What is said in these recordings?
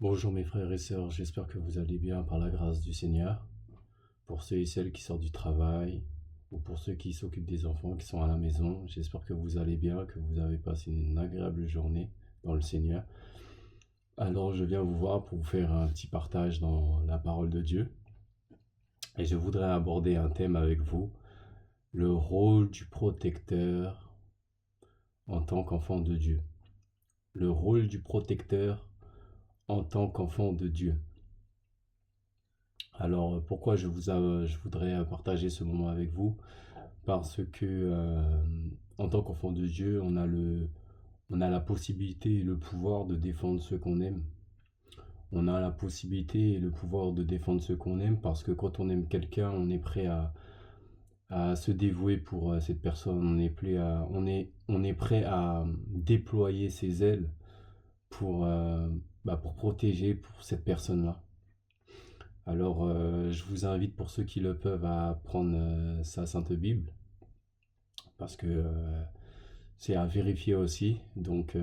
Bonjour mes frères et sœurs, j'espère que vous allez bien par la grâce du Seigneur. Pour ceux et celles qui sortent du travail, ou pour ceux qui s'occupent des enfants qui sont à la maison, j'espère que vous allez bien, que vous avez passé une agréable journée dans le Seigneur. Alors je viens vous voir pour vous faire un petit partage dans la parole de Dieu. Et je voudrais aborder un thème avec vous, le rôle du protecteur en tant qu'enfant de Dieu. Le rôle du protecteur en tant qu'enfant de Dieu. Alors, pourquoi je voudrais partager ce moment avec vous? Parce que, en tant qu'enfant de Dieu, on a la possibilité et le pouvoir de défendre ceux qu'on aime. On a la possibilité et le pouvoir de défendre ceux qu'on aime parce que quand on aime quelqu'un, on est prêt à se dévouer pour cette personne. On est prêt à déployer ses ailes pour, pour protéger pour cette personne-là. Alors, je vous invite pour ceux qui le peuvent à prendre sa Sainte Bible, parce que c'est à vérifier aussi. Donc,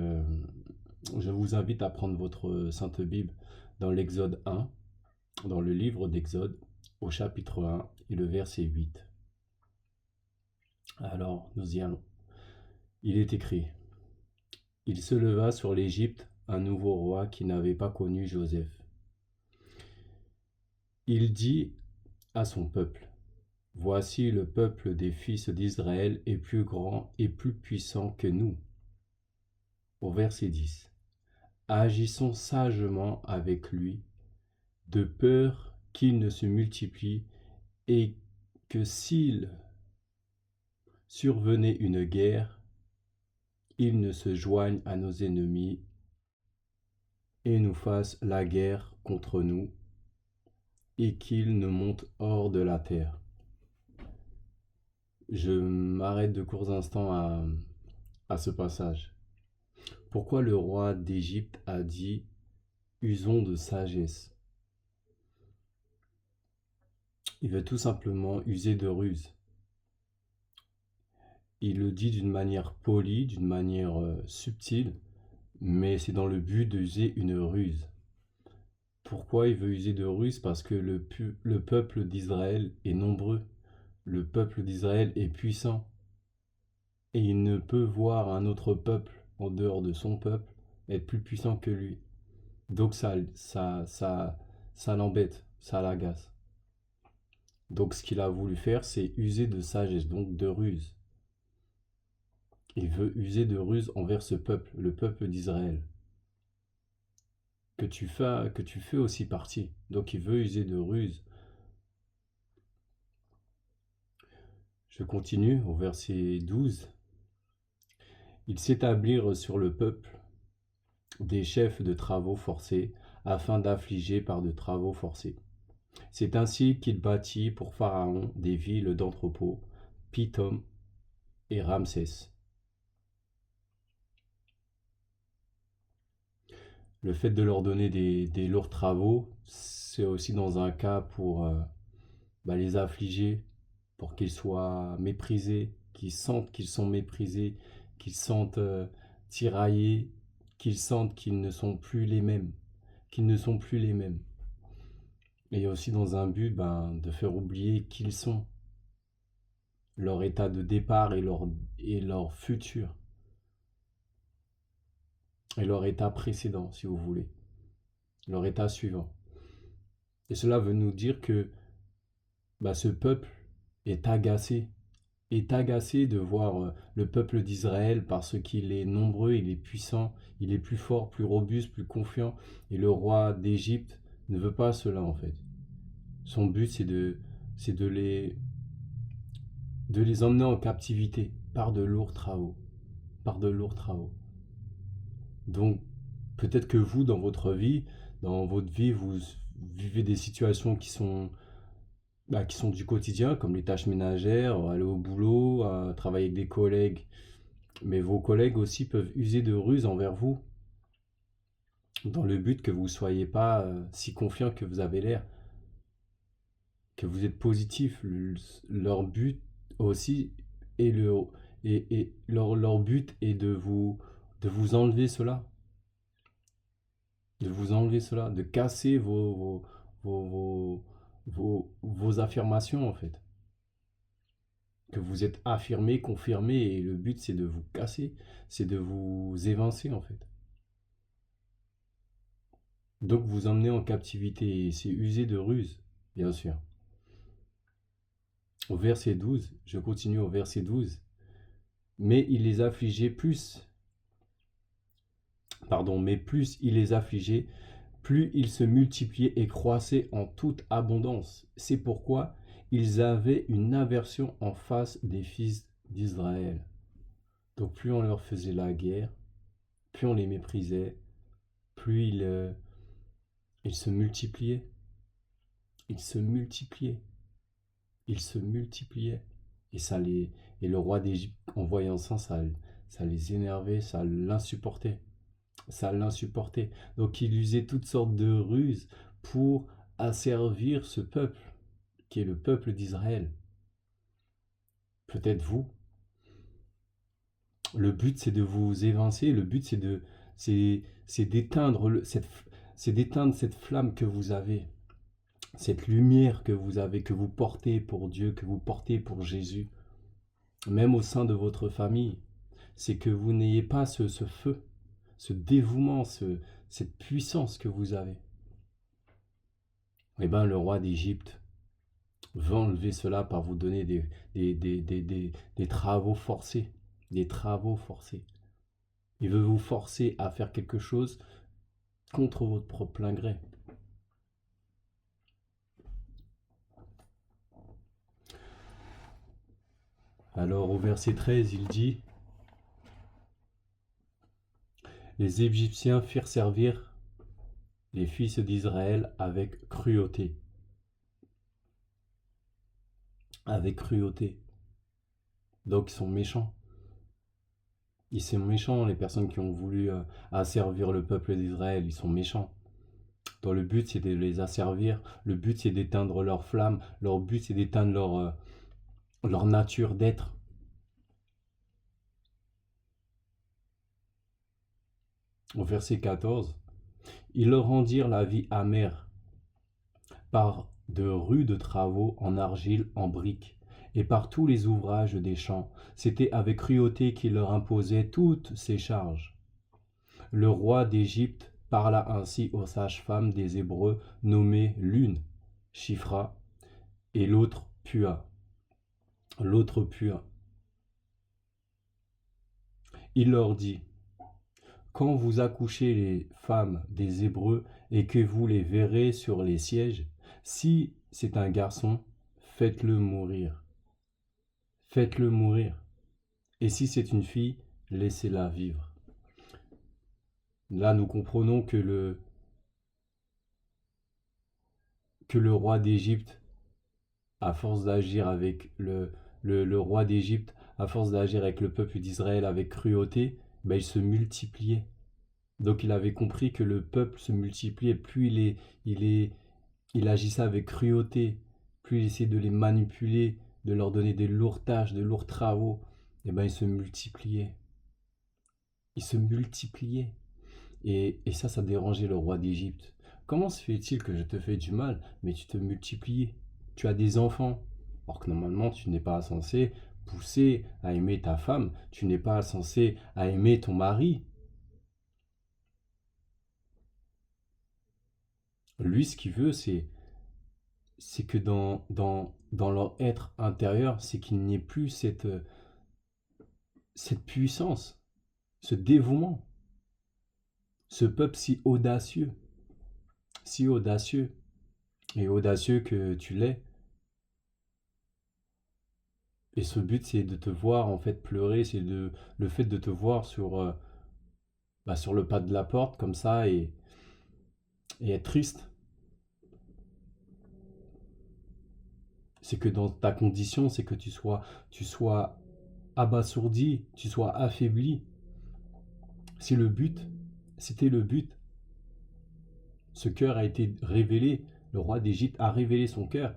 je vous invite à prendre votre Sainte Bible dans l'Exode 1, dans le livre d'Exode, au chapitre 1 et le verset 8. Alors, nous y allons. Il est écrit, il se leva sur l'Égypte un nouveau roi qui n'avait pas connu Joseph. Il dit à son peuple, voici le peuple des fils d'Israël est plus grand et plus puissant que nous. Au verset 10. Agissons sagement avec lui, de peur qu'il ne se multiplie et que s'il survenait une guerre, il ne se joigne à nos ennemis et nous fasse la guerre contre nous et qu'il ne monte hors de la terre. Je m'arrête de courts instants à ce passage. Pourquoi le roi d'Égypte a dit usons de sagesse? Il veut tout simplement user de ruse. Il le dit d'une manière polie, d'une manière subtile, mais c'est dans le but d'user une ruse. Pourquoi il veut user de ruse? Parce que le peuple d'Israël est nombreux, le peuple d'Israël est puissant, et il ne peut voir un autre peuple en dehors de son peuple être plus puissant que lui. Donc ça l'embête, ça l'agace. Donc ce qu'il a voulu faire, c'est user de sagesse, donc de ruse. Il veut user de ruse envers ce peuple, le peuple d'Israël, que tu fais aussi partie. Donc il veut user de ruse. Je continue au verset 12. Ils s'établirent sur le peuple des chefs de travaux forcés, afin d'affliger par de travaux forcés. C'est ainsi qu'il bâtit pour Pharaon des villes d'entrepôt, Pithom et Ramsès. Le fait de leur donner des lourds travaux, c'est aussi dans un cas pour les affliger, pour qu'ils soient méprisés, qu'ils sentent qu'ils sont méprisés, qu'ils sentent tiraillés, qu'ils sentent qu'ils ne sont plus les mêmes, qu'ils ne sont plus les mêmes. Et aussi dans un but de faire oublier qui ils sont, leur état de départ et leur futur, et leur état précédent, si vous voulez, leur état suivant. Et cela veut nous dire que ce peuple est agacé, de voir le peuple d'Israël parce qu'il est nombreux, il est puissant, il est plus fort, plus robuste, plus confiant. Et le roi d'Égypte ne veut pas cela en fait. Son but c'est de les emmener en captivité par de lourds travaux, par de lourds travaux. Donc peut-être que vous dans votre vie, vous vivez des situations qui sont du quotidien, comme les tâches ménagères, aller au boulot, travailler avec des collègues. Mais vos collègues aussi peuvent user de ruse envers vous, dans le but que vous ne soyez pas si confiant que vous avez l'air, que vous êtes positif. Leur but aussi est leur but est de vous enlever cela, vous enlever cela, de casser vos, vos affirmations en fait. Que vous êtes affirmé, confirmé, et le but c'est de vous casser, c'est de vous évincer en fait. Donc vous emmenez en captivité, et c'est user de ruse, bien sûr. Au verset 12, je continue au verset 12. Mais il les affligeait plus, mais plus il les affligeait, plus ils se multipliaient et croissaient en toute abondance. C'est pourquoi ils avaient une aversion en face des fils d'Israël. Donc plus on leur faisait la guerre, plus on les méprisait, plus ils se multipliaient, ils se multipliaient, ils se multipliaient. Et, et le roi d'Égypte, en voyant ça, ça les énervait, ça l'insupportait. Ça l'insupportait. Donc il usait toutes sortes de ruses pour asservir ce peuple, qui est le peuple d'Israël. Peut-être vous. Le but c'est de vous évincer, le but c'est d'éteindre c'est d'éteindre cette flamme que vous avez, cette lumière que vous avez, que vous portez pour Dieu, que vous portez pour Jésus, même au sein de votre famille. C'est que vous n'ayez pas ce feu, ce dévouement, cette puissance que vous avez. Eh bien, le roi d'Égypte veut enlever cela par vous donner des travaux forcés. Des travaux forcés. Il veut vous forcer à faire quelque chose contre votre propre plein gré. Alors au verset 13, il dit: les Égyptiens firent servir les fils d'Israël avec cruauté. Avec cruauté. Donc ils sont méchants. Ils sont méchants, les personnes qui ont voulu asservir le peuple d'Israël, ils sont méchants. Donc le but c'est de les asservir, le but c'est d'éteindre leur flamme, leur but c'est d'éteindre leur nature d'être. Au verset 14, ils leur rendirent la vie amère par de rudes travaux en argile, en briques, et par tous les ouvrages des champs. C'était avec cruauté qu'il leur imposait toutes ces charges. Le roi d'Égypte parla ainsi aux sages-femmes des Hébreux, nommées l'une Shifra et l'autre Pua. L'autre Pua. Il leur dit: quand vous accouchez les femmes des Hébreux et que vous les verrez sur les sièges, si c'est un garçon, faites-le mourir. Faites-le mourir. Et si c'est une fille, laissez-la vivre. Là, nous comprenons que le roi d'Égypte, à force d'agir avec le roi d'Égypte, à force d'agir avec le peuple d'Israël avec cruauté, ben, il se multipliait. Donc il avait compris que le peuple se multipliait, plus il agissait avec cruauté, plus il essayait de les manipuler, de leur donner des lourdes tâches, de lourds travaux, et ben il se multipliait. Il se multipliait. Et ça dérangeait le roi d'Égypte. Comment se fait-il que je te fais du mal, mais tu te multiplies? Tu as des enfants. Or que normalement, tu n'es pas censé pousser à aimer ta femme, tu n'es pas censé à aimer ton mari. Lui, ce qu'il veut, c'est que dans leur être intérieur, c'est qu'il n'y ait plus cette puissance, ce dévouement, ce peuple si audacieux, et audacieux que tu l'es. Et ce but, c'est de te voir en fait pleurer, c'est le fait de te voir sur le pas de la porte comme ça et être triste. C'est que dans ta condition, c'est que tu sois abasourdi, tu sois affaibli. C'est le but, c'était le but. Ce cœur a été révélé, le roi d'Égypte a révélé son cœur.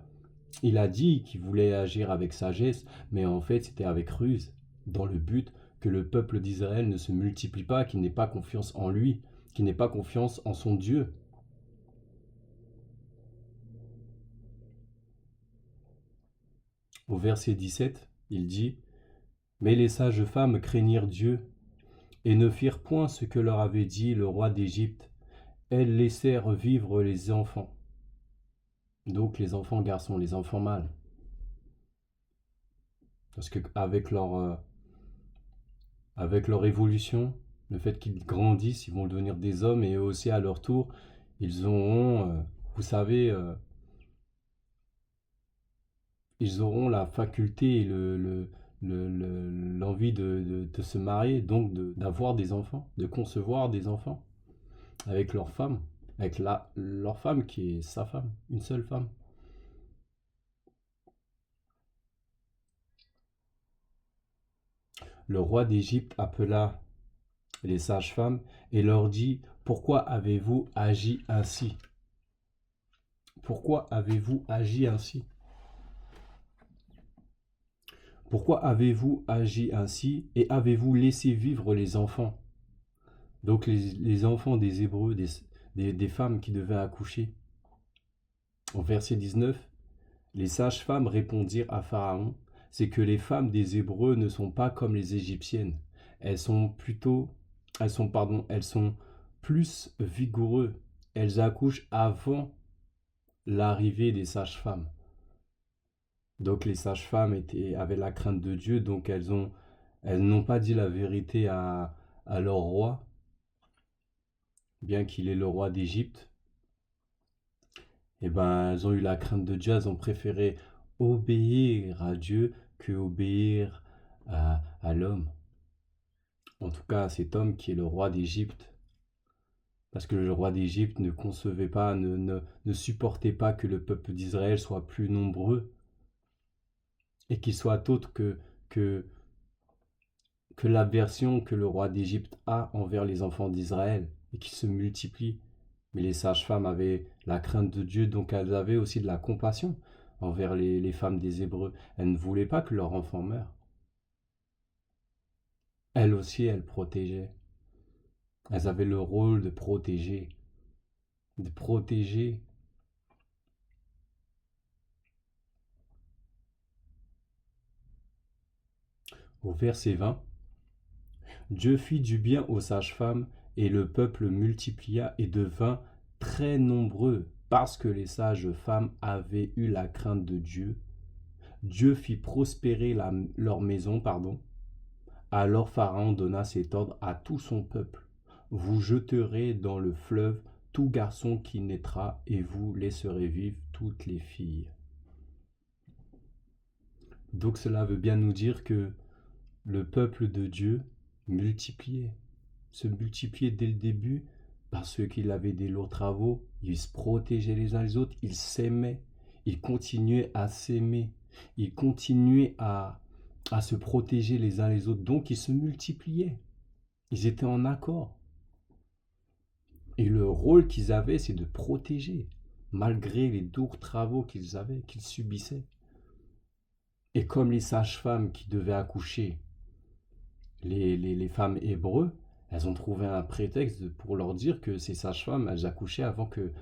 Il a dit qu'il voulait agir avec sagesse, mais en fait c'était avec ruse, dans le but que le peuple d'Israël ne se multiplie pas, qu'il n'ait pas confiance en lui, qui n'ait pas confiance en son Dieu. Au verset 17, il dit, mais les sages femmes craignirent Dieu et ne firent point ce que leur avait dit le roi d'Égypte. Elles laissèrent vivre les enfants. Donc les enfants garçons, les enfants mâles. Parce qu'avec leur évolution, le fait qu'ils grandissent, ils vont devenir des hommes et eux aussi à leur tour, ils auront, vous savez, ils auront la faculté et l'envie de se marier, donc d'avoir des enfants, de concevoir des enfants avec leur femme, avec leur femme qui est sa femme, une seule femme. Le roi d'Égypte appela les sages-femmes et leur dit, pourquoi avez-vous agi ainsi? Pourquoi avez-vous agi ainsi? Pourquoi avez-vous agi ainsi et avez-vous laissé vivre les enfants? Donc les enfants des Hébreux, des femmes qui devaient accoucher. Au verset 19, les sages-femmes répondirent à Pharaon, c'est que les femmes des Hébreux ne sont pas comme les Égyptiennes. Elles sont plus vigoureuses. Elles accouchent avant l'arrivée des sages-femmes. Donc les sages-femmes avaient la crainte de Dieu, donc elles n'ont pas dit la vérité à leur roi, bien qu'il est le roi d'Égypte. Et ben, elles ont eu la crainte de Dieu, elles ont préféré obéir à Dieu que obéir à l'homme. En tout cas, à cet homme qui est le roi d'Égypte. Parce que le roi d'Égypte ne concevait pas, ne supportait pas que le peuple d'Israël soit plus nombreux et qu'il soit autre que, que l'aversion que le roi d'Égypte a envers les enfants d'Israël et qui se multiplient. Mais les sages-femmes avaient la crainte de Dieu, donc elles avaient aussi de la compassion envers les femmes des Hébreux. Elles ne voulaient pas que leur enfant meure. Elles aussi, elles protégeaient. Elles avaient le rôle de protéger. De protéger. Au verset 20, Dieu fit du bien aux sages-femmes, et le peuple multiplia et devint très nombreux, parce que les sages-femmes avaient eu la crainte de Dieu. Dieu fit prospérer leur maison, Alors Pharaon donna cet ordre à tout son peuple. Vous jeterez dans le fleuve tout garçon qui naîtra, et vous laisserez vivre toutes les filles. Donc cela veut bien nous dire que le peuple de Dieu multipliait, se multipliait dès le début parce qu'il avait des lourds travaux, ils se protégeaient les uns les autres, ils s'aimaient, ils continuaient à s'aimer, ils continuaient à se protéger les uns les autres, donc ils se multipliaient, ils étaient en accord. Et le rôle qu'ils avaient, c'est de protéger, malgré les lourds travaux qu'ils avaient, qu'ils subissaient. Et comme les sages-femmes qui devaient accoucher, les femmes hébreux, elles ont trouvé un prétexte pour leur dire que ces sages-femmes, elles accouchaient avant que...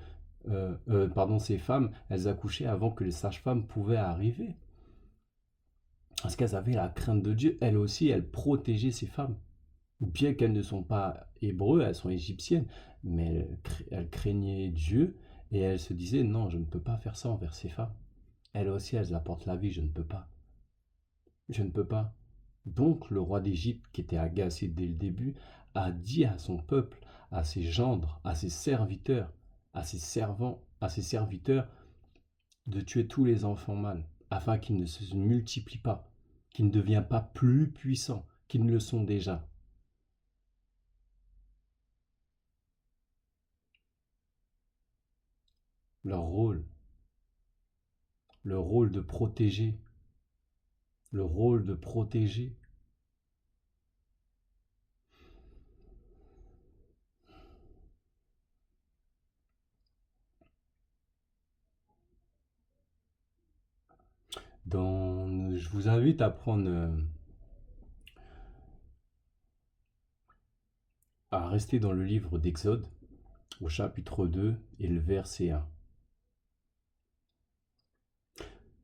ces femmes, elles accouchaient avant que les sages-femmes pouvaient arriver. Parce qu'elles avaient la crainte de Dieu, elles aussi, elles protégeaient ces femmes. Bien qu'elles ne sont pas hébreux, elles sont égyptiennes, mais elles craignaient Dieu et elles se disaient, non, je ne peux pas faire ça envers ces femmes. Elles aussi, elles apportent la vie, je ne peux pas. Je ne peux pas. Donc le roi d'Égypte, qui était agacé dès le début, a dit à son peuple, à ses gendres, à ses serviteurs, à ses servants, à ses serviteurs, de tuer tous les enfants mâles, afin qu'ils ne se multiplient pas, qu'ils ne deviennent pas plus puissants qu'ils ne le sont déjà. Leur rôle, le rôle de protéger, le rôle de protéger. Je vous invite à à rester dans le livre d'Exode, au chapitre 2 et le verset 1.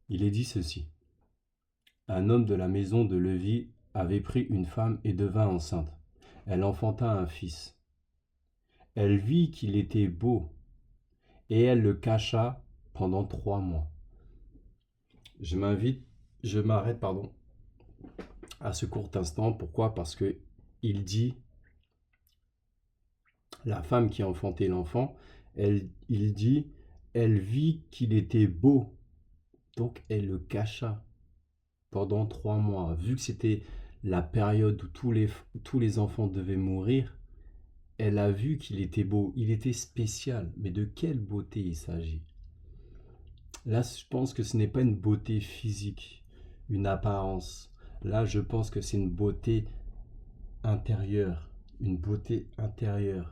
Il est dit ceci. Un homme de la maison de Lévi avait pris une femme et devint enceinte. Elle enfanta un fils. Elle vit qu'il était beau et elle le cacha pendant 3 mois. Je m'arrête, à ce court instant. Pourquoi? Parce que il dit, la femme qui a enfanté l'enfant, il dit, elle vit qu'il était beau, donc elle le cacha pendant 3 mois. Vu que c'était la période où tous les enfants devaient mourir, elle a vu qu'il était beau, il était spécial. Mais de quelle beauté il s'agit? Là, je pense que ce n'est pas une beauté physique, une apparence. Là, je pense que c'est une beauté intérieure, une beauté intérieure,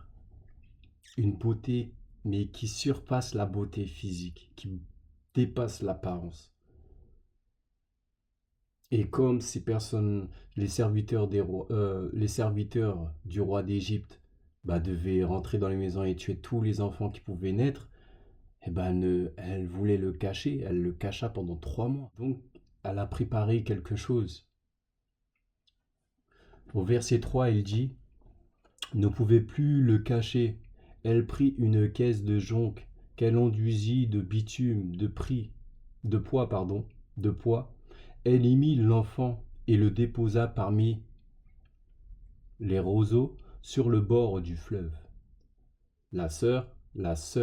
une beauté, mais qui surpasse la beauté physique, qui dépasse l'apparence. Et comme ces personnes, les serviteurs du roi d'Égypte, devaient rentrer dans les maisons et tuer tous les enfants qui pouvaient naître, eh ben, elle voulait le cacher, elle le cacha pendant 3 mois. Donc, elle a préparé quelque chose. Au verset 3, il dit, ne pouvait plus le cacher. Elle prit une caisse de jonc qu'elle enduisit de bitume, de poids. Elle y mit l'enfant et le déposa parmi les roseaux sur le bord du fleuve. La sœur de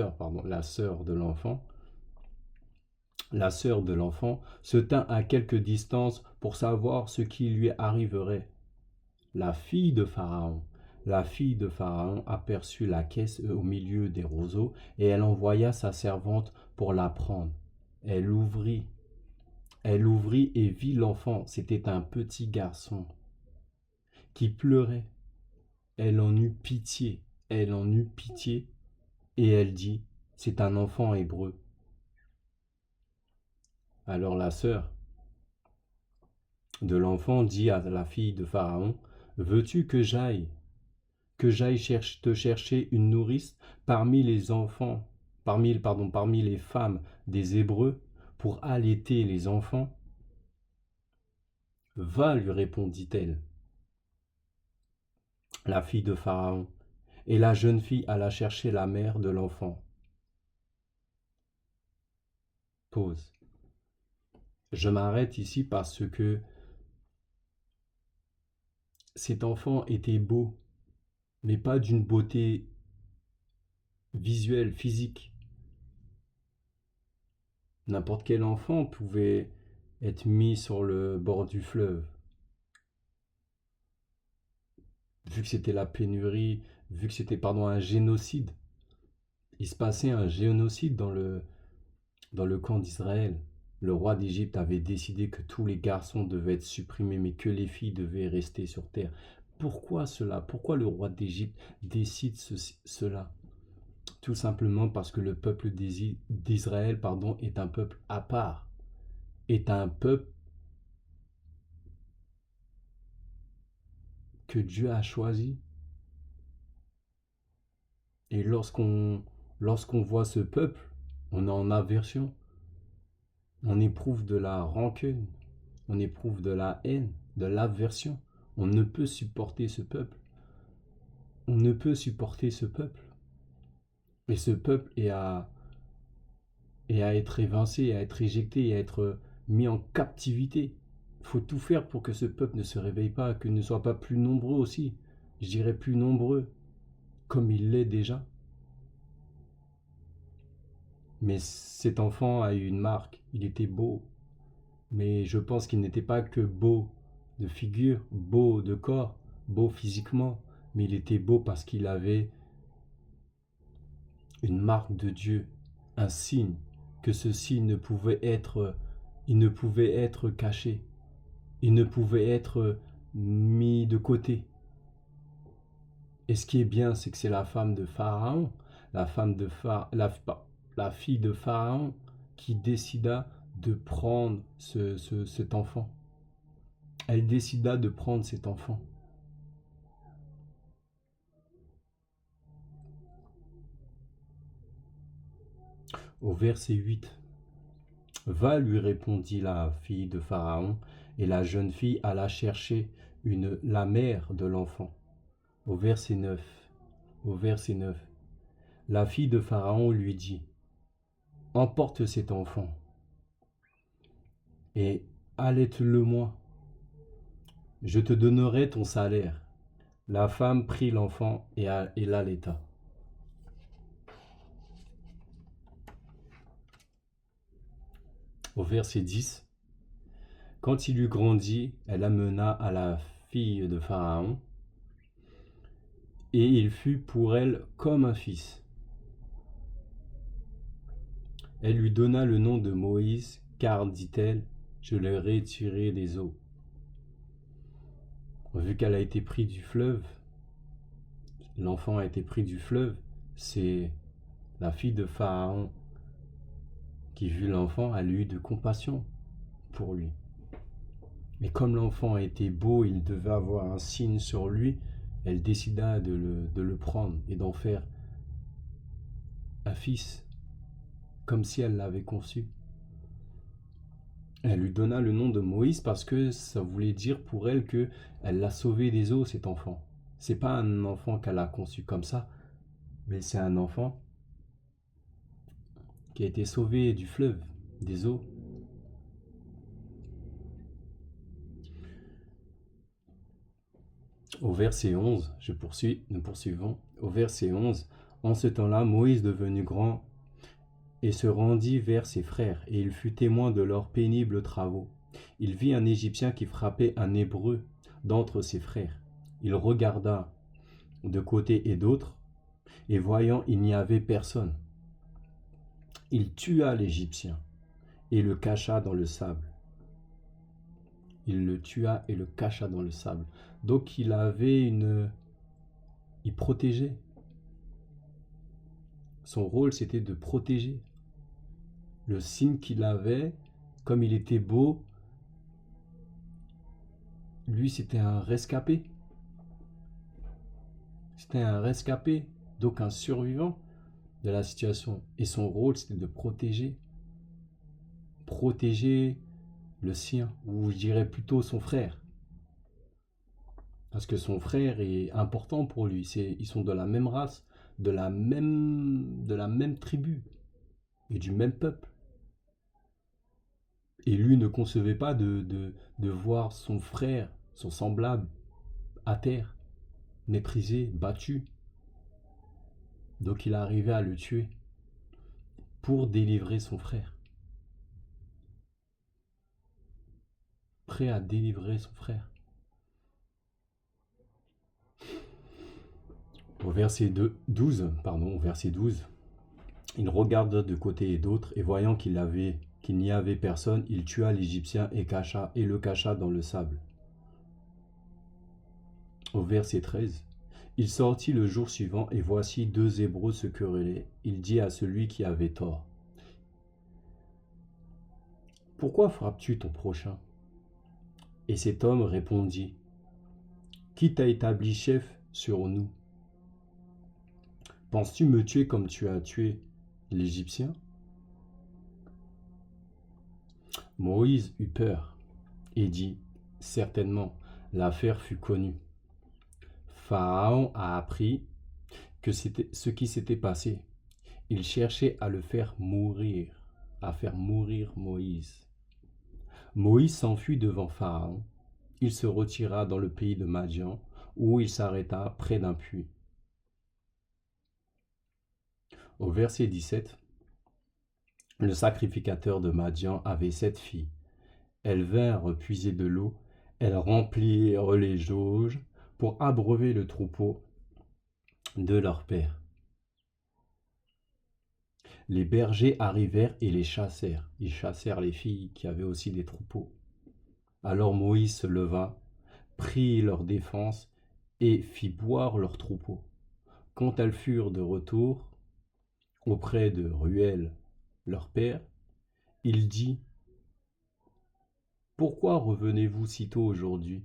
l'enfant se tint à quelque distance pour savoir ce qui lui arriverait. La fille de Pharaon aperçut la caisse au milieu des roseaux et elle envoya sa servante pour la prendre. Elle ouvrit et vit l'enfant. C'était un petit garçon qui pleurait. Elle en eut pitié. Et elle dit, c'est un enfant hébreu. Alors la sœur de l'enfant dit à la fille de Pharaon, veux-tu que j'aille te chercher une nourrice parmi les enfants, parmi les femmes des Hébreux pour allaiter les enfants? Va, lui répondit-elle, la fille de Pharaon, et la jeune fille alla chercher la mère de l'enfant. Pause. Je m'arrête ici parce que cet enfant était beau, mais pas d'une beauté visuelle, physique. N'importe quel enfant pouvait être mis sur le bord du fleuve. Vu que c'était la pénurie, vu que c'était, un génocide. Il se passait un génocide dans le camp d'Israël. Le roi d'Égypte avait décidé que tous les garçons devaient être supprimés, mais que les filles devaient rester sur terre. Pourquoi cela? Pourquoi le roi d'Égypte décide cela? Tout simplement parce que le peuple d'Israël, est un peuple à part, est un peuple que Dieu a choisi. Et lorsqu'on voit ce peuple, on est en aversion, on éprouve de la rancune, on éprouve de la haine, de l'aversion. On ne peut supporter ce peuple. On ne peut supporter ce peuple. Et ce peuple est à être évincé, à être éjecté, à être mis en captivité. Il faut tout faire pour que ce peuple ne se réveille pas, qu'il ne soit pas plus nombreux aussi. Je dirais plus nombreux, comme il l'est déjà. Mais cet enfant a eu une marque, il était beau. Mais je pense qu'il n'était pas que beau de figure, beau de corps, beau physiquement, mais il était beau parce qu'il avait une marque de Dieu, un signe, que ce signe il ne pouvait être caché, il ne pouvait être mis de côté. Et ce qui est bien, c'est que c'est la femme de Pharaon, la fille de Pharaon, qui décida de prendre cet enfant. Elle décida de prendre cet enfant. Au verset 8, va, lui répondit la fille de Pharaon, et la jeune fille alla chercher la mère de l'enfant. Au verset 9, la fille de Pharaon lui dit, emporte cet enfant et allaite-le-moi, je te donnerai ton salaire. La femme prit l'enfant et l'allaita. Au verset 10, quand il eut grandi, elle amena à la fille de Pharaon, et il fut pour elle comme un fils. Elle lui donna le nom de Moïse, car, dit-elle, je l'ai tiré des eaux. Vu qu'elle a été prise du fleuve, l'enfant a été pris du fleuve, c'est la fille de Pharaon qui vit l'enfant, elle a eu de compassion pour lui. Mais comme l'enfant était beau, il devait avoir un signe sur lui, elle décida de le prendre et d'en faire un fils, comme si elle l'avait conçu. Elle lui donna le nom de Moïse parce que ça voulait dire pour elle que elle l'a sauvé des eaux, cet enfant. C'est pas un enfant qu'elle a conçu comme ça, mais c'est un enfant qui a été sauvé du fleuve, des eaux. Au verset 11, nous poursuivons. Au verset 11, en ce temps-là, Moïse devenu grand et se rendit vers ses frères, et il fut témoin de leurs pénibles travaux. Il vit un Égyptien qui frappait un Hébreu d'entre ses frères. Il regarda de côté et d'autre, et voyant il n'y avait personne, il tua l'Égyptien et le cacha dans le sable. Il le tua et le cacha dans le sable. Donc il protégeait. Son rôle, c'était de protéger. Le signe qu'il avait, comme il était beau, lui, c'était un rescapé. C'était un rescapé, donc un survivant de la situation. Et son rôle, c'était de protéger. Protéger le sien, ou je dirais plutôt son frère. Parce que son frère est important pour lui. Ils sont de la même race, de la même tribu et du même peuple. Et lui ne concevait pas de voir son frère, son semblable, à terre, méprisé, battu. Donc il arrivait à le tuer pour délivrer son frère. Prêt à délivrer son frère. Au verset 12, il regarda de côté et d'autre, et voyant qu'il n'y avait personne, il tua l'Égyptien et le cacha dans le sable. Au verset 13, il sortit le jour suivant, et voici deux Hébreux se querellaient. Il dit à celui qui avait tort, « Pourquoi frappes-tu ton prochain ?» Et cet homme répondit, « Qui t'a établi chef sur nous ? Penses-tu me tuer comme tu as tué l'Égyptien ?» Moïse eut peur et dit, « Certainement, l'affaire fut connue. Pharaon a appris que c'était ce qui s'était passé. Il cherchait à faire mourir Moïse. Moïse s'enfuit devant Pharaon. Il se retira dans le pays de Madian, où il s'arrêta près d'un puits. Au verset 17, le sacrificateur de Madian avait 7 filles. Elles vinrent puiser de l'eau, elles remplirent les jauges pour abreuver le troupeau de leur père. Les bergers arrivèrent et les chassèrent. Ils chassèrent les filles qui avaient aussi des troupeaux. Alors Moïse se leva, prit leur défense et fit boire leurs troupeaux. Quand elles furent de retour auprès de Ruel, leur père, il dit, « Pourquoi revenez-vous si tôt aujourd'hui ?»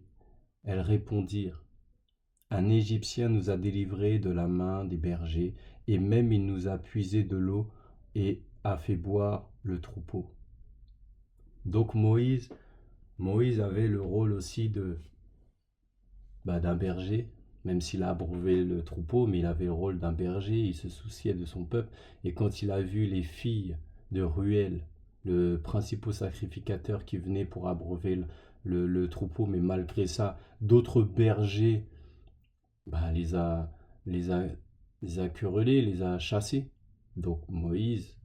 Elles répondirent, « Un Égyptien nous a délivrés de la main des bergers, et même il nous a puisé de l'eau et a fait boire le troupeau. Donc Moïse avait le rôle aussi d'un berger, même s'il a abreuvé le troupeau, mais il avait le rôle d'un berger, il se souciait de son peuple. Et quand il a vu les filles de Ruel, le principal sacrificateur qui venait pour abreuver le troupeau, mais malgré ça, d'autres bergers les a, les a, les a querellés, les a chassés. Donc Moïse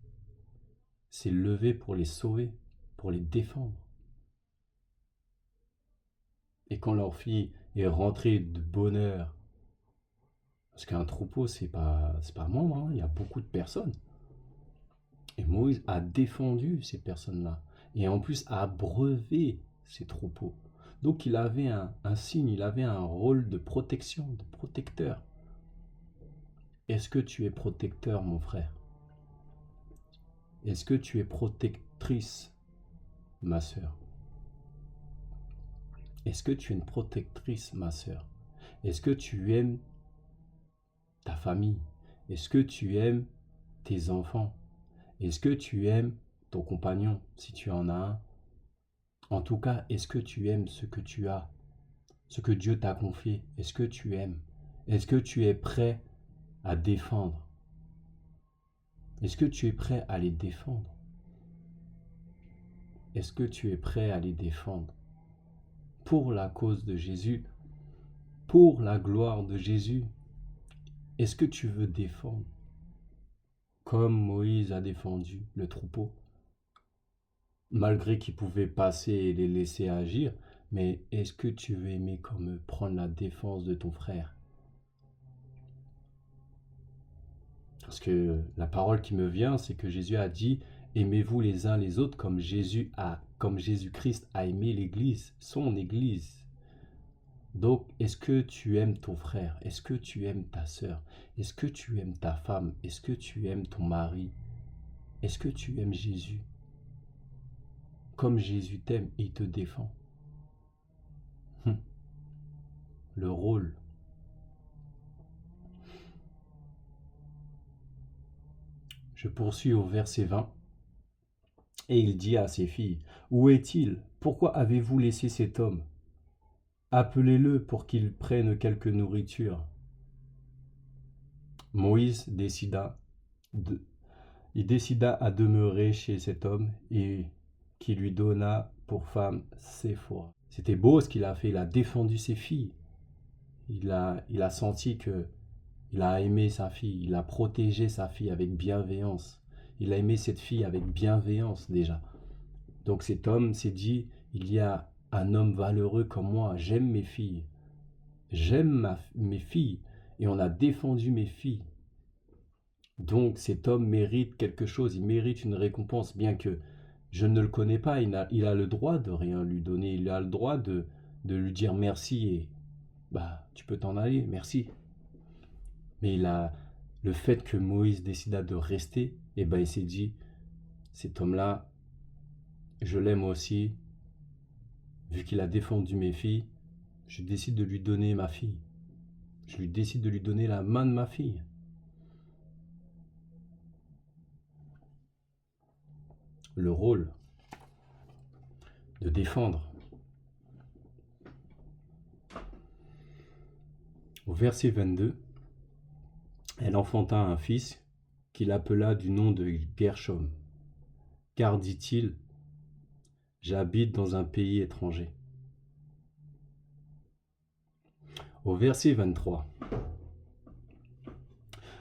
s'est levé pour les sauver, pour les défendre. Et quand leur fille est rentrée de bonne heure, parce qu'un troupeau, c'est pas membre, hein, il y a beaucoup de personnes. Et Moïse a défendu ces personnes-là. Et en plus, a abreuvé ces troupeaux. Donc il avait un signe, il avait un rôle de protection, de protecteur. Est-ce que tu es protecteur, mon frère? Est-ce que tu es protectrice, ma sœur? Est-ce que tu es une protectrice, ma sœur? Est-ce que tu aimes ta famille? Est-ce que tu aimes tes enfants? Est-ce que tu aimes ton compagnon, si tu en as un? En tout cas, est-ce que tu aimes ce que tu as, ce que Dieu t'a confié? Est-ce que tu aimes? Est-ce que tu es prêt à défendre? Est-ce que tu es prêt à les défendre? Est-ce que tu es prêt à les défendre? Pour la cause de Jésus, pour la gloire de Jésus, est-ce que tu veux défendre comme Moïse a défendu le troupeau, malgré qu'il pouvait passer et les laisser agir, mais est-ce que tu veux aimer comme eux, prendre la défense de ton frère? Parce que la parole qui me vient, c'est que Jésus a dit, aimez-vous les uns les autres comme Jésus-Christ a aimé l'Église, son Église. Donc, est-ce que tu aimes ton frère? Est-ce que tu aimes ta sœur? Est-ce que tu aimes ta femme? Est-ce que tu aimes ton mari? Est-ce que tu aimes Jésus? Comme Jésus t'aime, il te défend. Le rôle. Je poursuis au verset 20. Et il dit à ses filles, où est-il? Pourquoi avez-vous laissé cet homme? Appelez-le pour qu'il prenne quelque nourriture. Moïse décida à demeurer chez cet homme et qui lui donna pour femme Séphora. C'était beau ce qu'il a fait, il a défendu ses filles. Il a senti que il a aimé sa fille, il a protégé sa fille avec bienveillance. Il a aimé cette fille avec bienveillance déjà. Donc cet homme s'est dit, il y a un homme valeureux comme moi, j'aime mes filles. J'aime mes filles et on a défendu mes filles. Donc cet homme mérite quelque chose, il mérite une récompense, bien que je ne le connais pas, il a le droit de rien lui donner, il a le droit de lui dire merci et tu peux t'en aller, merci. Mais le fait que Moïse décida de rester, il s'est dit, cet homme-là, je l'aime aussi, vu qu'il a défendu mes filles, je décide de lui donner ma fille. Je lui décide de lui donner la main de ma fille. Le rôle de défendre. Au verset 22, elle enfanta un fils qu'il appela du nom de Gershom, car dit-il, j'habite dans un pays étranger. Au verset 23,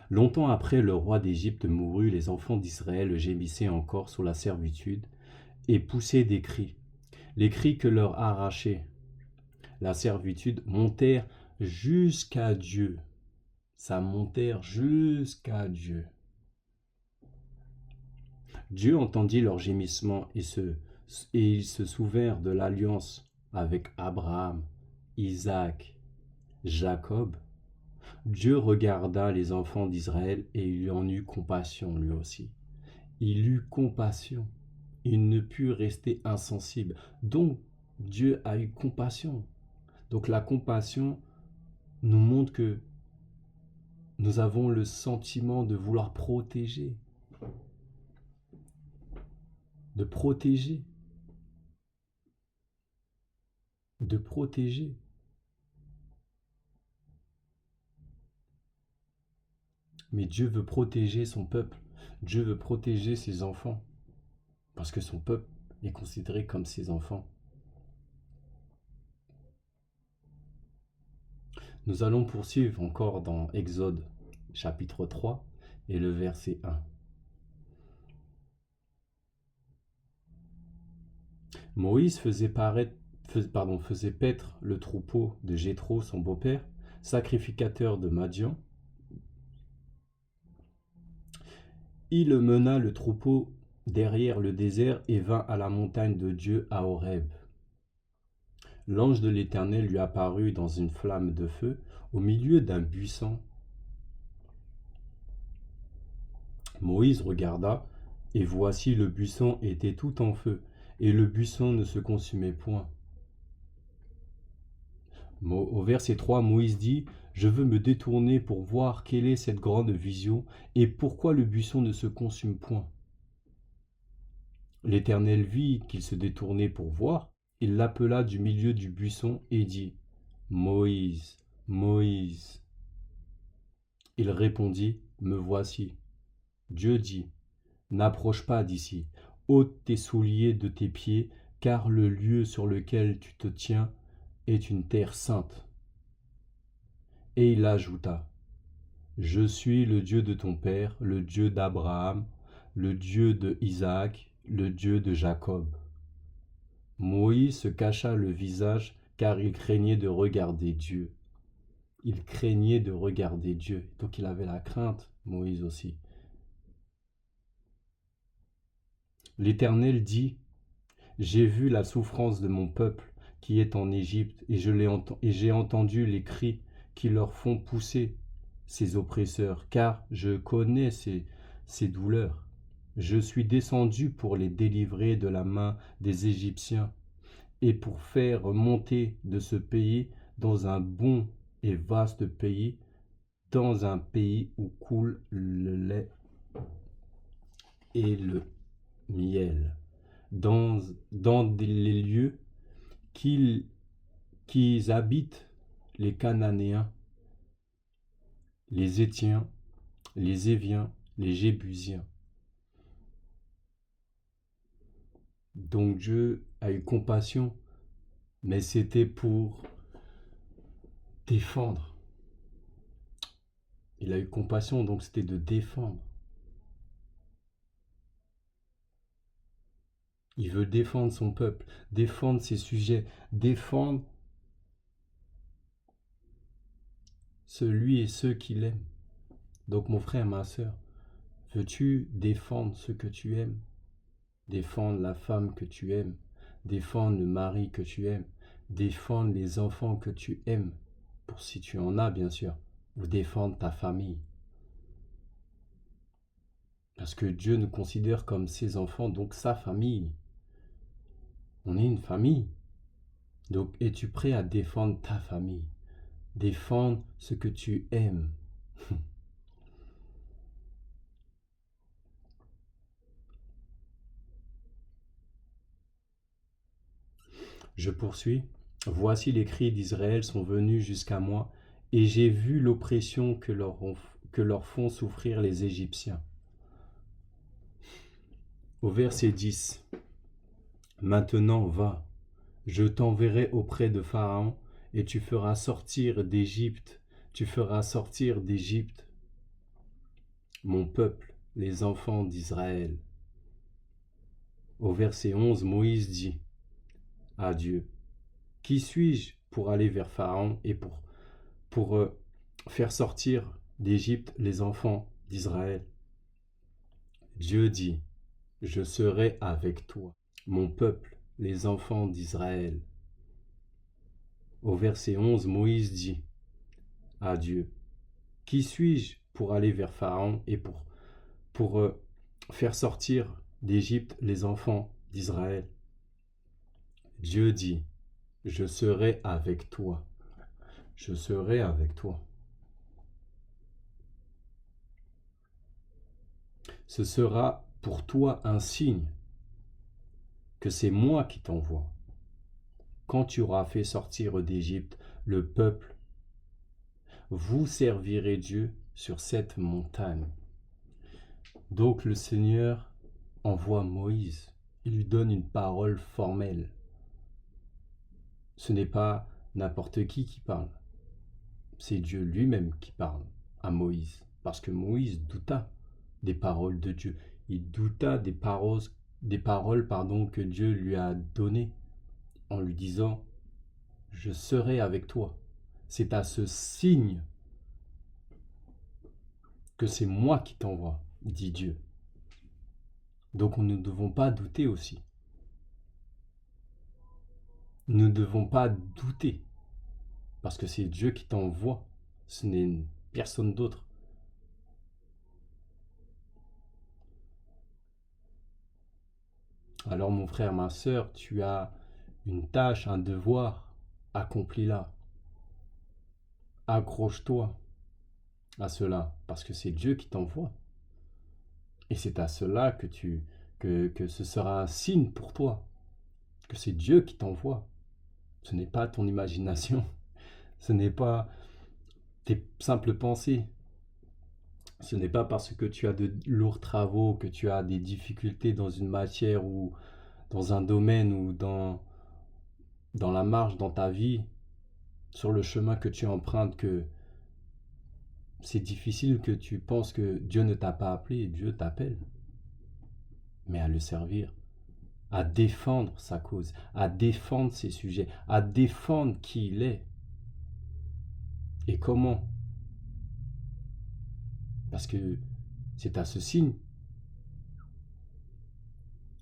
longtemps après le roi d'Égypte mourut, les enfants d'Israël gémissaient encore sous la servitude et poussaient des cris. Les cris que leur arrachait la servitude montèrent jusqu'à Dieu. Ça montèrent jusqu'à Dieu. Dieu entendit leurs gémissements et ils se souvinrent de l'alliance avec Abraham, Isaac, Jacob. Dieu regarda les enfants d'Israël et il en eut compassion lui aussi. Il eut compassion. Il ne put rester insensible. Donc, Dieu a eu compassion. Donc, la compassion nous montre que nous avons le sentiment de vouloir protéger. de protéger, de protéger. Mais Dieu veut protéger son peuple. Dieu veut protéger ses enfants. Parce que son peuple est considéré comme ses enfants. Nous allons poursuivre encore dans Exode chapitre 3 et le verset 1. Moïse faisait paître le troupeau de Jéthro, son beau-père, sacrificateur de Madian. Il mena le troupeau derrière le désert et vint à la montagne de Dieu à Horeb. L'ange de l'Éternel lui apparut dans une flamme de feu au milieu d'un buisson. Moïse regarda, et voici le buisson était tout en feu, et le buisson ne se consumait point. Au verset 3, Moïse dit, « Je veux me détourner pour voir quelle est cette grande vision, et pourquoi le buisson ne se consume point. » L'Éternel vit qu'il se détournait pour voir. Il l'appela du milieu du buisson et dit, « Moïse, Moïse. » Il répondit, « Me voici. » Dieu dit, « N'approche pas d'ici, ôte tes souliers de tes pieds, car le lieu sur lequel tu te tiens est une terre sainte. » Et il ajouta, « Je suis le Dieu de ton père, le Dieu d'Abraham, le Dieu de Isaac, le Dieu de Jacob. » Moïse se cacha le visage, car il craignait de regarder Dieu. Il craignait de regarder Dieu. Donc il avait la crainte, Moïse aussi. L'Éternel dit, « J'ai vu la souffrance de mon peuple qui est en Égypte, et j'ai entendu les cris qui leur font pousser ces oppresseurs, car je connais ces douleurs. Je suis descendu pour les délivrer de la main des Égyptiens, et pour faire monter de ce pays dans un bon et vaste pays, dans un pays où coule le lait et le miel, dans les lieux qu'ils habitent les Cananéens, les Hétiens, les Éviens, les Jébusiens. » Donc Dieu a eu compassion, mais c'était pour défendre. Il a eu compassion, donc c'était de défendre. Il veut défendre son peuple, défendre ses sujets, défendre celui et ceux qu'il aime. Donc mon frère, ma soeur, veux-tu défendre ce que tu aimes? Défendre la femme que tu aimes, défendre le mari que tu aimes, défendre les enfants que tu aimes, pour si tu en as bien sûr, ou défendre ta famille. Parce que Dieu nous considère comme ses enfants, donc sa famille. On est une famille. Donc es-tu prêt à défendre ta famille? Défendre ce que tu aimes. Je poursuis. Voici les cris d'Israël sont venus jusqu'à moi, et j'ai vu l'oppression que leur font souffrir les Égyptiens. Au verset 10. Maintenant va, je t'enverrai auprès de Pharaon, et tu feras sortir d'Égypte mon peuple, les enfants d'Israël. Au verset 11, Moïse dit à Dieu, « Qui suis-je pour aller vers Pharaon et pour faire sortir d'Égypte les enfants d'Israël ?» Dieu dit, « Je serai avec toi, mon peuple, les enfants d'Israël. » Au verset 11, Moïse dit à Dieu, « Qui suis-je pour aller vers Pharaon et pour faire sortir d'Égypte les enfants d'Israël ?» Dieu dit, « Je serai avec toi. Je serai avec toi. » Ce sera pour toi un signe. que c'est moi qui t'envoie. Quand tu auras fait sortir d'Égypte le peuple, vous servirez Dieu sur cette montagne. Donc le Seigneur envoie Moïse. Il lui donne une parole formelle. Ce n'est pas n'importe qui parle. C'est Dieu lui-même qui parle à Moïse. Parce que Moïse douta des paroles de Dieu. Il douta des paroles que Dieu lui a données en lui disant « Je serai avec toi ». C'est à ce signe que c'est moi qui t'envoie, dit Dieu. Donc nous ne devons pas douter aussi. Nous ne devons pas douter, parce que c'est Dieu qui t'envoie, ce n'est personne d'autre. Alors mon frère, ma sœur, tu as une tâche, un devoir, accomplis-la. Accroche-toi à cela, parce que c'est Dieu qui t'envoie. Et c'est à cela que ce sera un signe pour toi, que c'est Dieu qui t'envoie. Ce n'est pas ton imagination, ce n'est pas tes simples pensées. Ce n'est pas parce que tu as de lourds travaux, que tu as des difficultés dans une matière ou dans un domaine ou dans la marche, dans ta vie, sur le chemin que tu empruntes, que c'est difficile, que tu penses que Dieu ne t'a pas appelé. Dieu t'appelle, mais à le servir, à défendre sa cause, à défendre ses sujets, à défendre qui il est. Et comment? Parce que c'est à ce signe,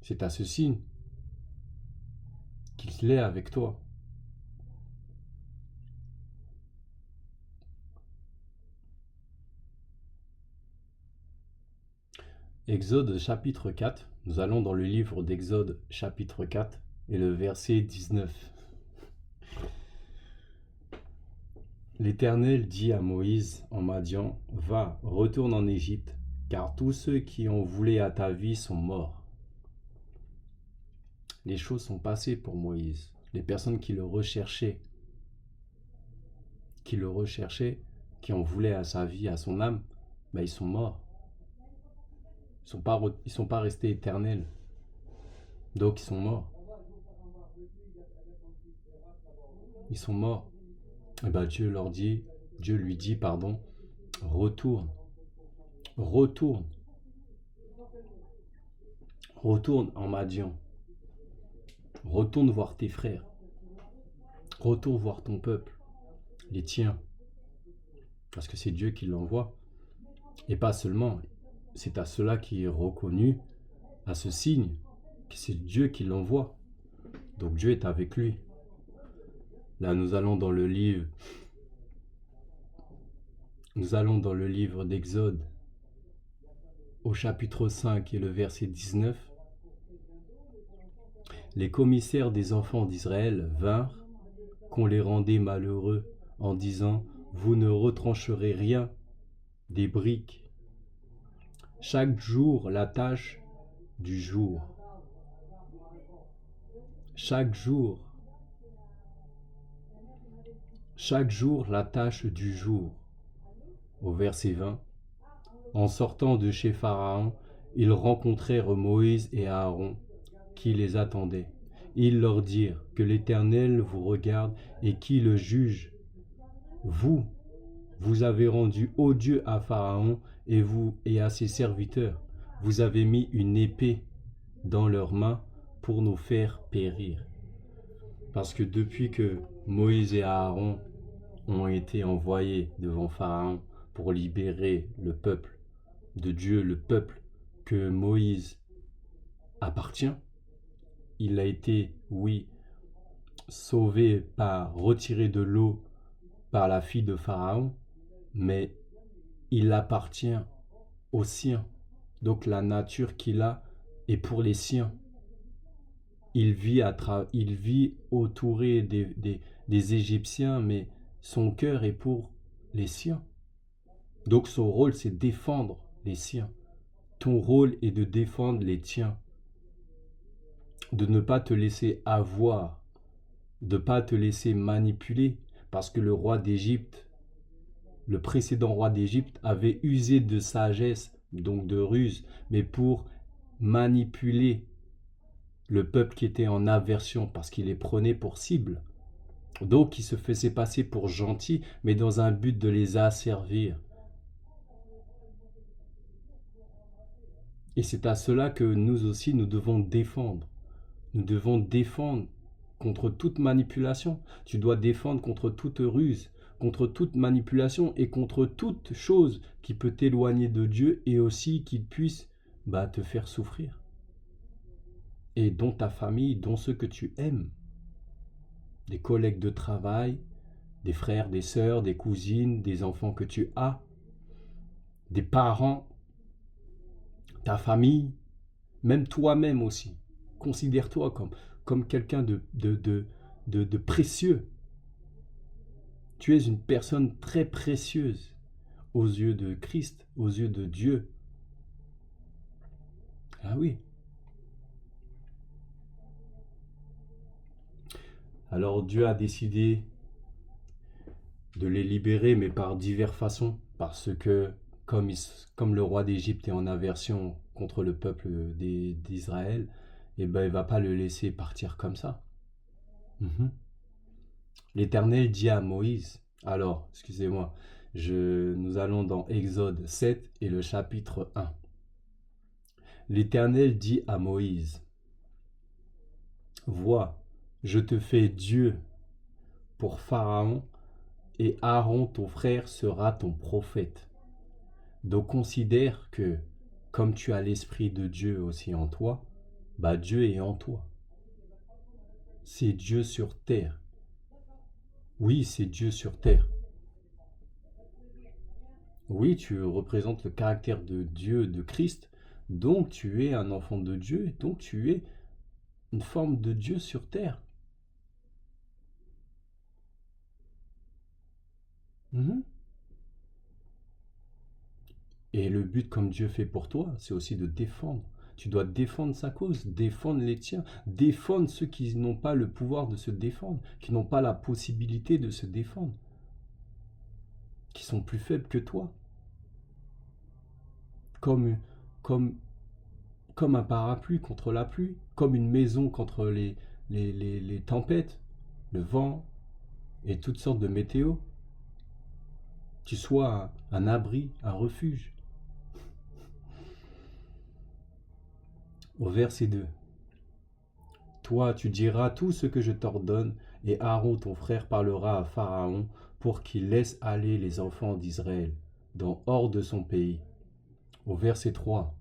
c'est à ce signe qu'il est avec toi. Exode chapitre 4, nous allons dans le livre d'Exode chapitre 4 et le verset 19. L'Éternel dit à Moïse en Madian, « Va, retourne en Égypte, car tous ceux qui ont voulu à ta vie sont morts. » Les choses sont passées pour Moïse. Les personnes qui le recherchaient, qui en voulaient à sa vie, à son âme, ben ils sont morts. Ils sont pas restés éternels. Donc ils sont morts. Ils sont morts. Et ben Dieu lui dit, pardon, retourne. Retourne en Madian. Retourne voir tes frères. Retourne voir ton peuple, les tiens. Parce que c'est Dieu qui l'envoie. Et pas seulement, c'est à cela qui est reconnu, à ce signe, que c'est Dieu qui l'envoie. Donc Dieu est avec lui. Là, nous allons dans le livre d'Exode, au chapitre 5 et le verset 19. Les commissaires des enfants d'Israël vinrent, qu'on les rendait malheureux, en disant, « Vous ne retrancherez rien des briques. Chaque jour la tâche du jour. Chaque jour la tâche du jour. » Au verset 20. En sortant de chez Pharaon, ils rencontrèrent Moïse et Aaron, qui les attendaient. Ils leur dirent, « Que l'Éternel vous regarde et qui le juge. Vous avez rendu odieux à Pharaon et à ses serviteurs. Vous avez mis une épée dans leurs mains pour nous faire périr. » Parce que depuis que Moïse et Aaron ont été envoyés devant Pharaon pour libérer le peuple de Dieu, le peuple que Moïse appartient, il a été, oui, sauvé retiré de l'eau par la fille de Pharaon, mais il appartient aux siens. Donc la nature qu'il a est pour les siens. Il vit entouré des Égyptiens, mais son cœur est pour les siens. Donc son rôle, c'est défendre les siens. Ton rôle est de défendre les tiens. de ne pas te laisser avoir, de ne pas te laisser manipuler, parce que le roi d'Égypte, le précédent roi d'Égypte, avait usé de sagesse, donc de ruse, mais pour manipuler le peuple qui était en aversion, parce qu'il les prenait pour cible. Donc il se faisait passer pour gentil, mais dans un but de les asservir. Et c'est à cela que nous aussi, nous devons défendre. Nous devons défendre contre toute manipulation. Tu dois défendre contre toute ruse, contre toute manipulation et contre toute chose qui peut t'éloigner de Dieu et aussi qui puisse te faire souffrir. Et dont ta famille, dont ceux que tu aimes. Des collègues de travail, des frères, des sœurs, des cousines, des enfants que tu as, des parents, ta famille, même toi-même aussi. Considère-toi comme quelqu'un de précieux. Tu es une personne très précieuse aux yeux de Christ, aux yeux de Dieu. Ah oui. Alors Dieu a décidé de les libérer, mais par diverses façons, parce que comme le roi d'Égypte est en aversion contre le peuple d'Israël, il ne va pas le laisser partir comme ça. L'Éternel dit à Moïse, alors, excusez-moi, nous allons dans Exode 7 et le chapitre 1. L'Éternel dit à Moïse, vois, je te fais Dieu pour Pharaon et Aaron ton frère sera ton prophète. Donc considère que comme tu as l'Esprit de Dieu aussi en toi, Dieu est en toi. C'est Dieu sur terre. Oui, c'est Dieu sur terre. Oui, tu représentes le caractère de Dieu, de Christ, donc tu es un enfant de Dieu, donc tu es une forme de Dieu sur terre. Mhm. Et le but, comme Dieu fait pour toi, c'est aussi de défendre. Tu dois défendre sa cause, défendre les tiens, défendre ceux qui n'ont pas le pouvoir de se défendre, qui n'ont pas la possibilité de se défendre, qui sont plus faibles que toi. Comme, comme, comme un parapluie contre la pluie, comme une maison contre les tempêtes, le vent et toutes sortes de météos. Tu sois un abri, un refuge. Au verset 2. Toi, tu diras tout ce que je t'ordonne, et Aaron ton frère parlera à Pharaon pour qu'il laisse aller les enfants d'Israël hors de son pays. Au verset 3.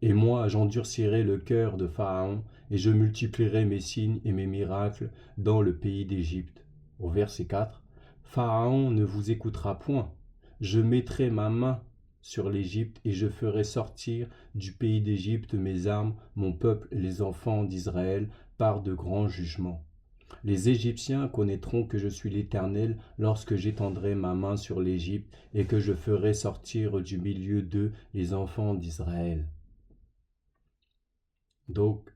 Et moi, j'endurcirai le cœur de Pharaon, et je multiplierai mes signes et mes miracles dans le pays d'Égypte. Au verset 4. Pharaon ne vous écoutera point. Je mettrai ma main sur l'Égypte et je ferai sortir du pays d'Égypte mes armes, mon peuple, les enfants d'Israël, par de grands jugements. Les Égyptiens connaîtront que je suis l'Éternel lorsque j'étendrai ma main sur l'Égypte et que je ferai sortir du milieu d'eux les enfants d'Israël. Donc,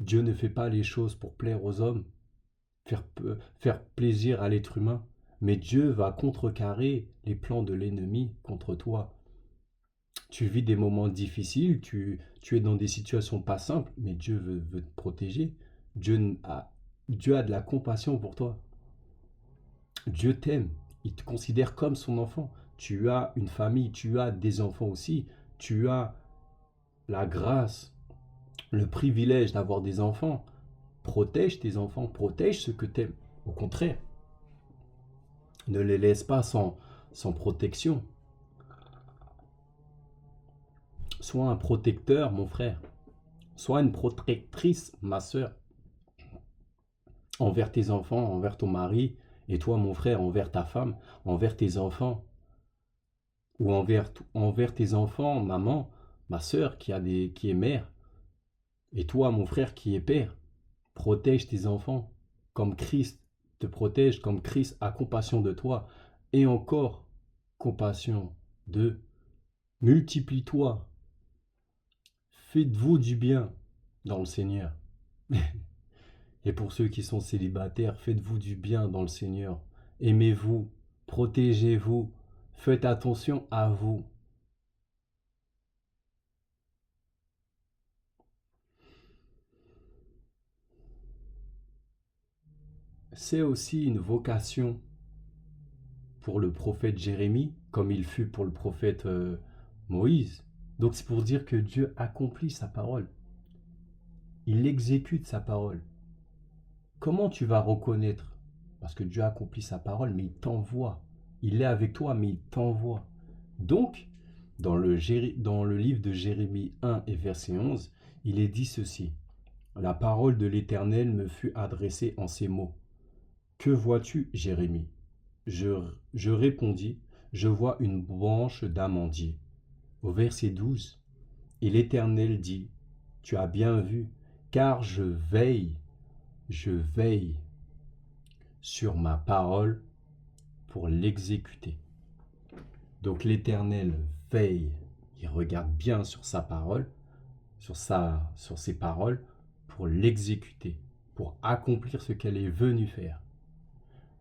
Dieu ne fait pas les choses pour plaire aux hommes, faire plaisir à l'être humain, mais Dieu va contrecarrer les plans de l'ennemi contre toi. Tu vis des moments difficiles, tu es dans des situations pas simples, mais Dieu veut te protéger. Dieu a de la compassion pour toi. Dieu t'aime, il te considère comme son enfant. Tu as une famille, tu as des enfants aussi, tu as la grâce, le privilège d'avoir des enfants. Protège tes enfants, protège ceux que tu aimes. Au contraire, ne les laisse pas sans protection. Sois un protecteur, mon frère. Sois une protectrice, ma soeur, envers tes enfants, envers ton mari, et toi, mon frère, envers ta femme, envers tes enfants, ou envers tes enfants, maman, ma soeur qui est mère, et toi, mon frère, qui est père. Protège tes enfants, comme Christ te protège, comme Christ a compassion de toi, et encore compassion d'eux. Multiplie-toi, Faites-vous du bien dans le Seigneur. Et pour ceux qui sont célibataires, faites-vous du bien dans le Seigneur. Aimez-vous, protégez-vous, faites attention à vous. C'est aussi une vocation pour le prophète Jérémie, comme il fut pour le prophète Moïse. Donc c'est pour dire que Dieu accomplit sa parole. Il exécute sa parole. Comment tu vas reconnaître? Parce que Dieu accomplit sa parole, mais il t'envoie. Il est avec toi, mais il t'envoie. Donc, dans le livre de Jérémie 1 et verset 11, il est dit ceci. La parole de l'Éternel me fut adressée en ces mots. Que vois-tu, Jérémie? Je répondis, je vois une branche d'amandier. Au verset 12, et l'Éternel dit, tu as bien vu, car je veille sur ma parole pour l'exécuter. Donc l'Éternel veille, il regarde bien sur sa parole, sur ses paroles, pour l'exécuter, pour accomplir ce qu'elle est venue faire.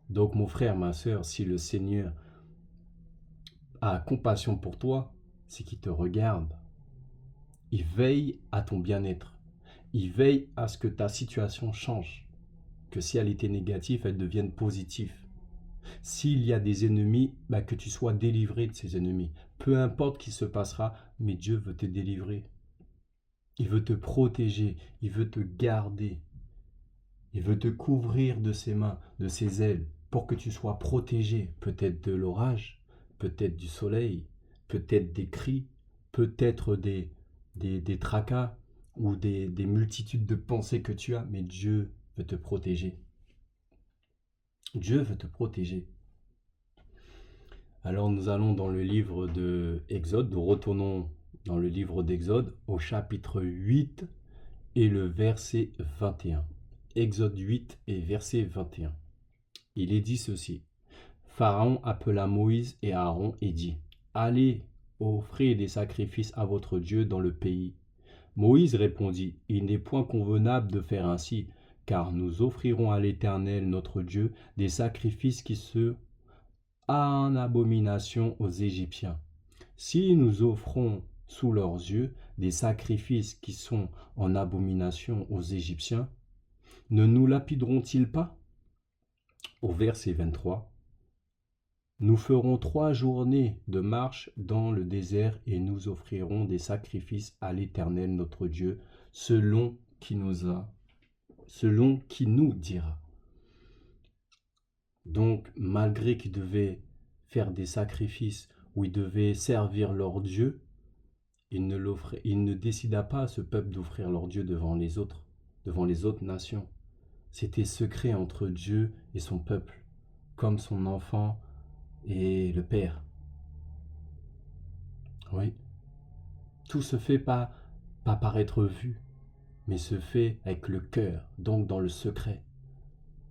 Donc mon frère, ma sœur, si le Seigneur a compassion pour toi, c'est qu'il te regarde. Il veille à ton bien-être. Il veille à ce que ta situation change. Que si elle était négative, elle devienne positive. S'il y a des ennemis, que tu sois délivré de ces ennemis. Peu importe ce qui se passera, mais Dieu veut te délivrer. Il veut te protéger, il veut te garder. Il veut te couvrir de ses mains, de ses ailes, pour que tu sois protégé, peut-être de l'orage, peut-être du soleil, peut-être des cris, peut-être des tracas ou des multitudes de pensées que tu as, mais Dieu veut te protéger. Dieu veut te protéger. Alors nous allons dans le livre de Exode, nous retournons dans le livre d'Exode au chapitre 8 et le verset 21. Exode 8 et verset 21. Il est dit ceci. Pharaon appela Moïse et Aaron et dit, allez, offrez des sacrifices à votre Dieu dans le pays. Moïse répondit, il n'est point convenable de faire ainsi, car nous offrirons à l'Éternel notre Dieu des sacrifices qui se en abomination aux Égyptiens. Si nous offrons sous leurs yeux des sacrifices qui sont en abomination aux Égyptiens, ne nous lapideront-ils pas? Au verset 23, nous ferons 3 journées de marche dans le désert et nous offrirons des sacrifices à l'Éternel notre Dieu, selon qui nous dira. Donc, malgré qu'ils devaient faire des sacrifices où ils devaient servir leur Dieu, il ne décida pas à ce peuple d'offrir leur Dieu devant les autres nations. C'était secret entre Dieu et son peuple, comme son enfant et le Père. Oui. Tout se fait pas par être vu, mais se fait avec le cœur, donc dans le secret.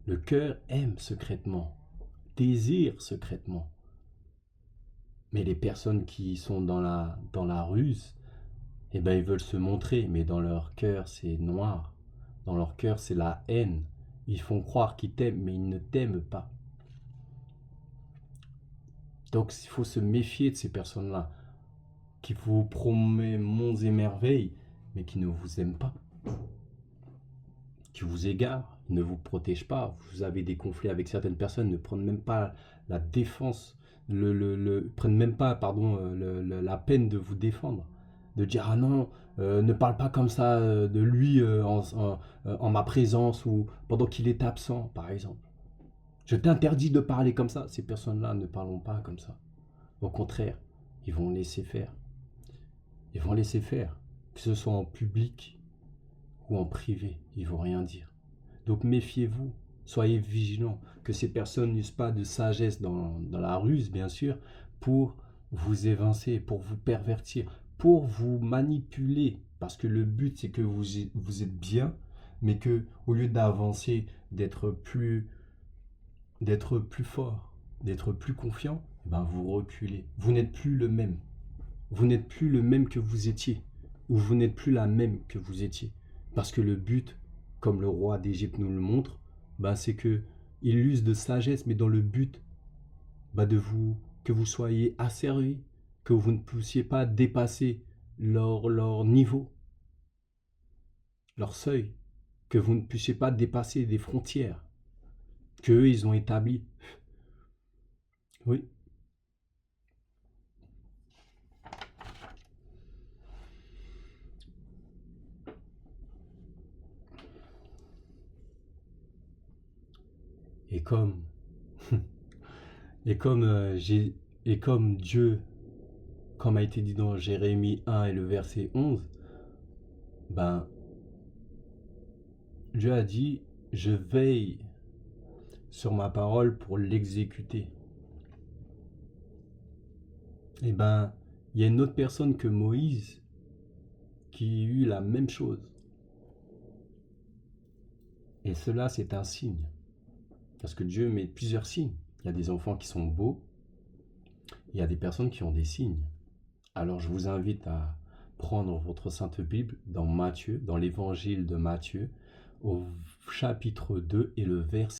Le cœur aime secrètement, désire secrètement. Mais les personnes qui sont dans la ruse, ils veulent se montrer, mais dans leur cœur, c'est noir. Dans leur cœur, c'est la haine. Ils font croire qu'ils t'aiment, mais ils ne t'aiment pas. Donc, il faut se méfier de ces personnes-là, qui vous promettent monts et merveilles, mais qui ne vous aiment pas, qui vous égarent, ne vous protègent pas. Vous avez des conflits avec certaines personnes, ne prennent même pas la défense, prennent même pas, la peine de vous défendre, de dire ah non, ne parle pas comme ça de lui en ma présence ou pendant qu'il est absent, par exemple. Je t'interdis de parler comme ça. Ces personnes-là ne parlent pas comme ça. Au contraire, ils vont laisser faire. Ils vont laisser faire, que ce soit en public ou en privé, ils vont rien dire. Donc méfiez-vous, soyez vigilants, que ces personnes n'usent pas de sagesse dans la ruse, bien sûr, pour vous évincer, pour vous pervertir, pour vous manipuler, parce que le but c'est que vous êtes bien, mais que au lieu d'avancer, d'être plus fort, d'être plus confiant, vous reculez. Vous n'êtes plus le même. Vous n'êtes plus le même que vous étiez. où vous n'êtes plus la même que vous étiez. Parce que le but, comme le roi d'Égypte nous le montre, ben c'est que il use de sagesse, mais dans le but de vous que vous soyez asservis, que vous ne puissiez pas dépasser leur niveau, leur seuil, que vous ne puissiez pas dépasser des frontières qu'eux, ils ont établies. Oui. Et comme, et comme, et comme Dieu, comme a été dit dans Jérémie 1 et le verset 11, ben, Dieu a dit, je veille sur ma parole pour l'exécuter. Et ben, il y a une autre personne que Moïse qui eut la même chose. Et cela, c'est un signe. Parce que Dieu met plusieurs signes. Il y a des enfants qui sont beaux, il y a des personnes qui ont des signes. Alors je vous invite à prendre votre Sainte Bible dans Matthieu, dans l'évangile de Matthieu, au chapitre 2 et le verset